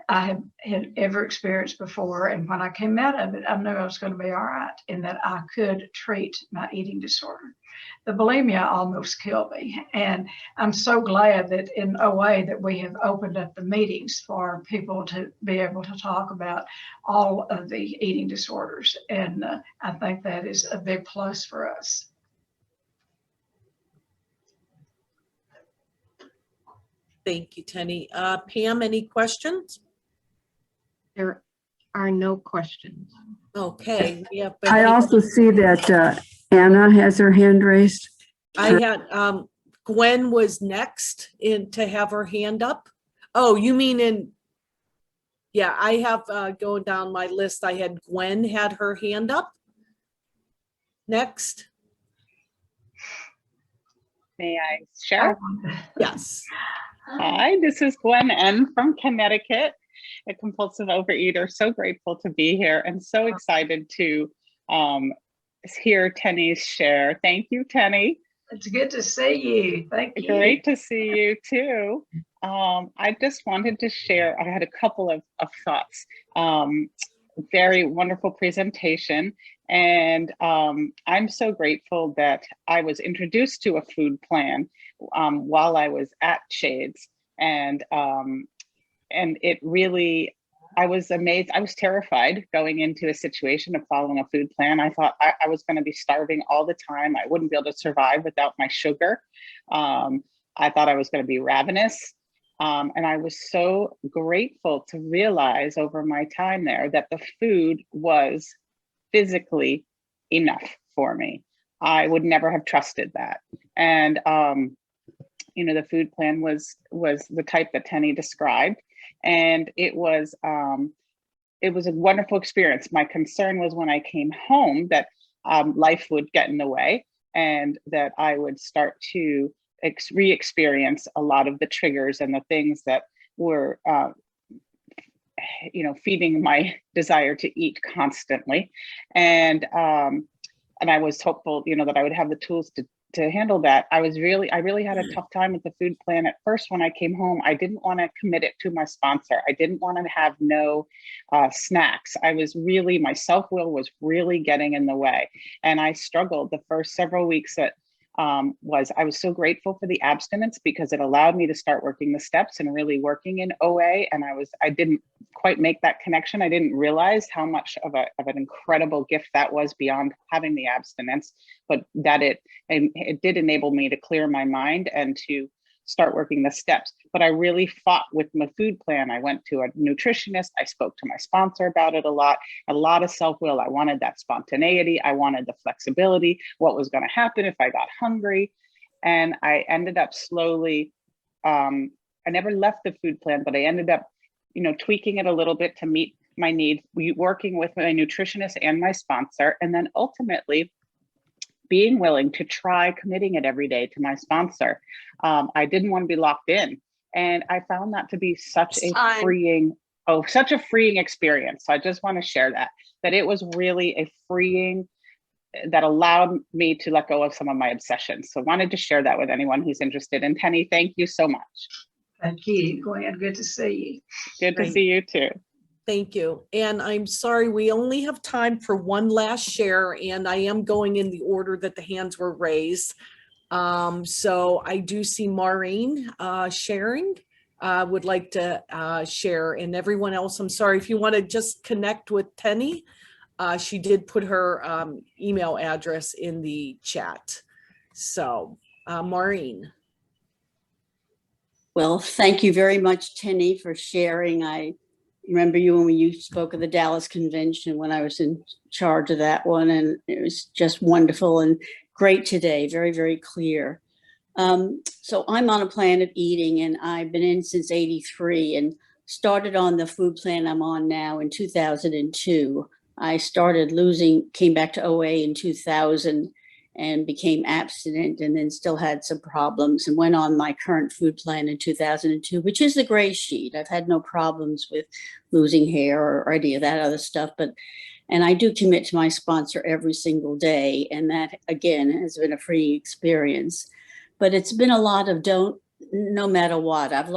I had ever experienced before. And when I came out of it, I knew I was going to be all right and that I could treat my eating disorder. The bulimia almost killed me. And I'm so glad that in OA that we have opened up the meetings for people to be able to talk about all of the eating disorders. And I think that is a big plus for us. Thank you, Tennie. Pam, any questions? There are no questions. Okay. Yeah, I also see that Anna has her hand raised. I had, Gwen was next in to have her hand up. Oh, you mean in, yeah, I have, going down my list, I had Gwen had her hand up. Next, May I share? yes. Hi, this is Gwen N. from Connecticut, a compulsive overeater. So grateful to be here and so excited to hear Tennie's share. Thank you, Tennie. It's good to see you. Thank you. Great to see you too. I just wanted to share, I had a couple of thoughts. Very wonderful presentation. And I'm so grateful that I was introduced to a food plan while I was at Shades. And it really, I was amazed. I was terrified going into a situation of following a food plan. I thought I was going to be starving all the time. I wouldn't be able to survive without my sugar. I thought I was going to be ravenous. And I was so grateful to realize over my time there that the food was physically enough for me. I would never have trusted that. And, you know, the food plan was the type that Tennie described. And it was a wonderful experience. My concern was when I came home that life would get in the way and that I would start to re-experience a lot of the triggers and the things that were, you know, feeding my desire to eat constantly. And I was hopeful, you know, that I would have the tools to handle that. I really had a tough time with the food plan. At first, when I came home, I didn't want to commit it to my sponsor. I didn't want to have no snacks. My self-will was really getting in the way. And I struggled the first several weeks that I was so grateful for the abstinence because it allowed me to start working the steps and really working in OA. And I didn't quite make that connection. I didn't realize how much of an incredible gift that was beyond having the abstinence, but that it did enable me to clear my mind and to start working the steps. But I really fought with my food plan. I went to a nutritionist. I spoke to my sponsor about it a lot of self-will. I wanted that spontaneity. I wanted the flexibility, what was going to happen if I got hungry. And I ended up slowly, I never left the food plan, but I ended up, you know, tweaking it a little bit to meet my needs, working with my nutritionist and my sponsor, and then ultimately being willing to try committing it every day to my sponsor. I didn't want to be locked in. And I found that to be such a freeing experience. So I just want to share that it was really a freeing, that allowed me to let go of some of my obsessions. So wanted to share that with anyone who's interested. And Tennie, thank you so much. Thank you, Gwen. Good to see you. Good to see you too. Thank you. And I'm sorry, we only have time for one last share, and I am going in the order that the hands were raised. So I do see Maureen sharing, would like to share, and everyone else, I'm sorry, if you want to just connect with Tennie, she did put her email address in the chat. So Maureen. Well, thank you very much, Tennie, for sharing. I remember you when you spoke of the Dallas Convention when I was in charge of that one, and it was just wonderful and great today, very, very clear. So I'm on a plan of eating, and I've been in since '83 and started on the food plan I'm on now in 2002. I came back to OA in 2000 and became abstinent, and then still had some problems, and went on my current food plan in 2002, which is the gray sheet. I've had no problems with losing hair or any of that other stuff, and I do commit to my sponsor every single day. And that, again, has been a free experience. But it's been a lot of don't no matter what. I've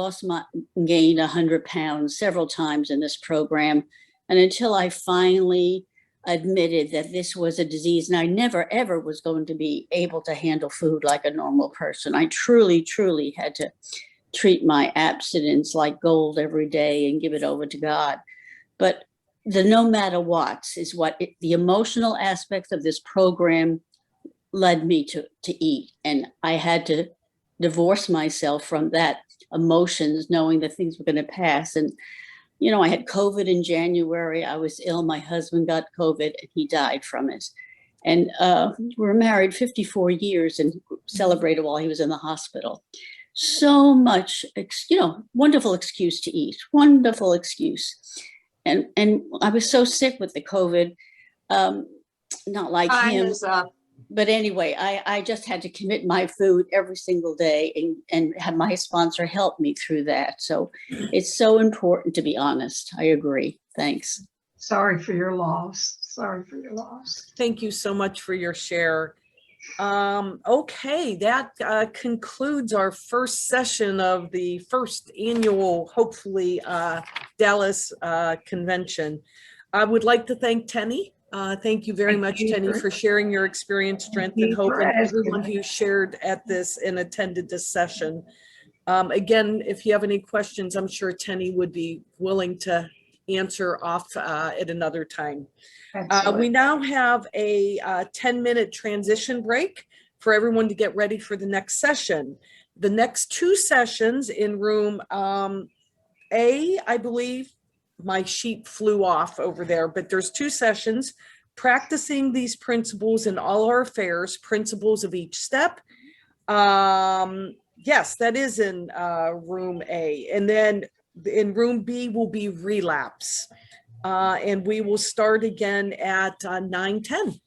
gained 100 pounds several times in this program. And until I finally admitted that this was a disease and I never, ever was going to be able to handle food like a normal person, I truly, truly had to treat my abstinence like gold every day and give it over to God. But the no matter what is what the emotional aspects of this program led me to eat. And I had to divorce myself from that emotions, knowing that things were going to pass. And, you know, I had COVID in January. I was ill. My husband got COVID and he died from it. And we were married 54 years and celebrated while he was in the hospital. So much, you know, wonderful excuse to eat, wonderful excuse. And I was so sick with the COVID, not like Time him. is up. But anyway, I just had to commit my food every single day and have my sponsor help me through that. So it's so important to be honest. I agree. Thanks. Sorry for your loss. Sorry for your loss. Thank you so much for your share. Okay, that concludes our first session of the first annual, hopefully, Dallas convention. I would like to thank Tennie. Thank you very much, Tennie, for sharing your experience, strength, and hope, and everyone who shared at this and attended this session. Again, if you have any questions, I'm sure Tennie would be willing to answer off at another time. We now have a 10-minute transition break for everyone to get ready for the next session. The next two sessions in room A, I believe, my sheet flew off over there, but there's two sessions: practicing these principles in all our affairs, principles of each step. Yes, that is in room A. And then in room B will be relapse. And we will start again at 9:10.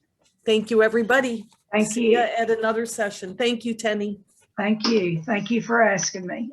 Thank you, everybody. Thank See you. ya at another session. Thank you, Tennie. Thank you. Thank you for asking me.